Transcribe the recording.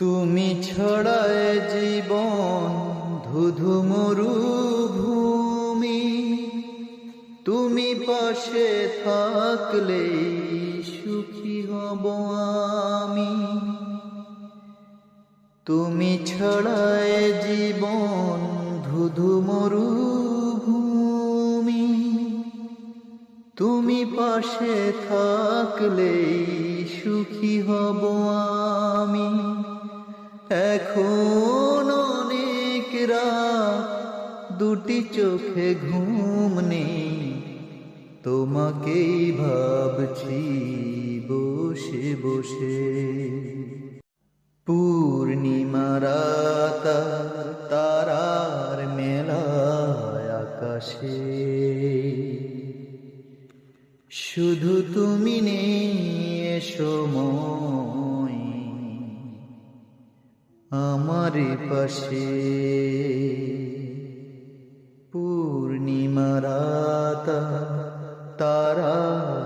তুমি ছড়ায় জীবন ধুধু মরুভূমি, তুমি পাশে থাকলে সুখী হব আমি। তুমি ছড়ায় জীবন ধুধু মরুভূমি, তুমি পাশে থাকলে সুখী হব আমি। এখন অনেক রাত, দুটি চোখে ঘুম নেই, তোমাকেই ভাবছি বসে বসে। পূর্ণিমা রাত তারার মেলায় আকাশে, শুধু তুমি নেই এ সময় আমার পাশে। পূর্ণিমা রাত তারার